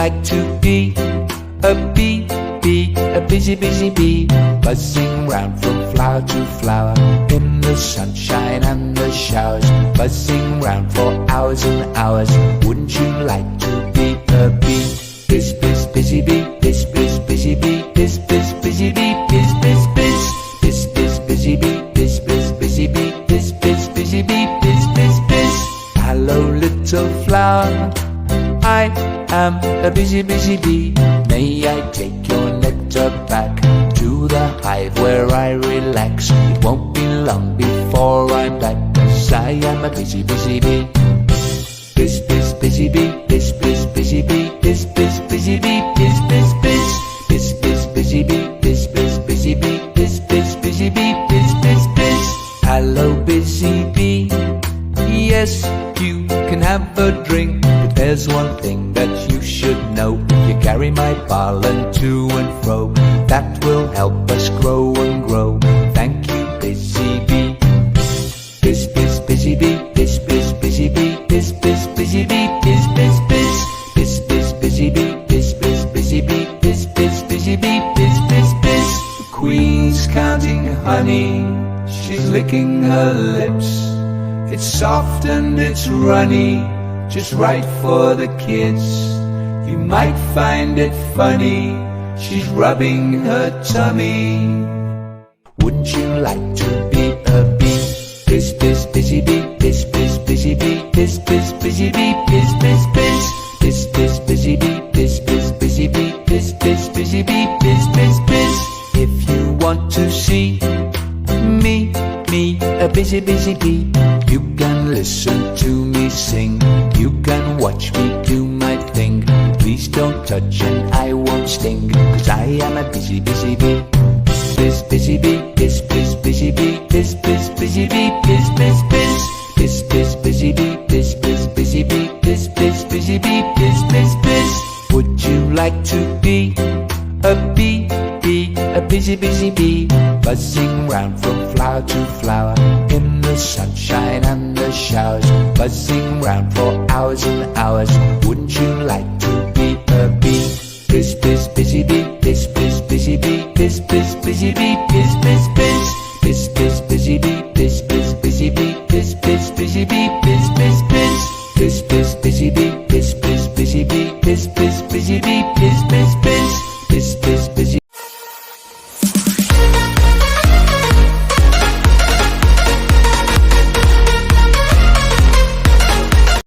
like to be a bee, a busy, busy bee, buzzing round from flower to flower, in the sunshine and the showers, buzzing round for hours and hours. Wouldn't you like to be a bee? Biz, biz, busy bee, biz, biz, busy bee, biz, biz, busy bee, biz, biz, biz, biz, biz, busy bee, biz, biz, busy bee, biz, biz, busy bee, biz, biz, biz. Hello, little flower, I am a busy, busy bee. May I take your nectar back to the hive where I relax? It won't be long before I'm back, 'cause I am a busy, busy bee. Biz, biz, busy bee, biz, biz, busy bee, biz, biz, busy bee, biz, biz, biz, biz, biz, busy bee, biz, biz, busy bee, biz, biz, busy bee, biz, biz, biz. Hello, busy bee, yes, you can have a drink, but there's one thing that you should know. If you carry my pollen to and fro, that will help us grow and grow. Thank you, busy bee. Biz, biz, busy bee, biz, biz, busy bee, biz, biz, busy bee, biz, biz, biz, biz, biz, busy bee, biz, biz, busy bee, biz, biz, busy bee, biz, biz, biz. The queen's counting honey, she's licking her lips. It's soft and it's runny, just right for the kids. You might find it funny, she's rubbing her tummy. Wouldn't you like to be a bee? Biz, biz, busy bee, biz, biz, busy bee, biz, biz, busy bee, biz, biz, biz, biz, biz, busy bee, biz, biz, busy bee, biz, biz, busy bee, biz, biz, biz. If you want to see me, a busy, busy bee, you can listen to me sing, you can watch me do my thing. Please don't touch and I won't sting, 'cause I am a busy, busy bee. Biz, busy bee, biz, biz, busy bee, biz, biz, busy bee, biz, biz, biz, biz, biz, busy bee, biz, biz, busy bee, biz, biz, busy bee, biz, biz, biz. Would you like to be a bee, a busy, busy bee, buzzing round from flower to flower, in the sunshine and the showers, buzzing round for hours and hours. Wouldn't you like to be a bee? Biz, biz, busy bee, biz, biz, busy bee, biz, biz, busy bee, biz, biz, biz, biz, biz, busy bee, biz, biz, busy bee, biz, biz, busy bee, biz, biz, biz, biz, biz, busy bee, biz, biz, busy bee, biz, biz, busy bee.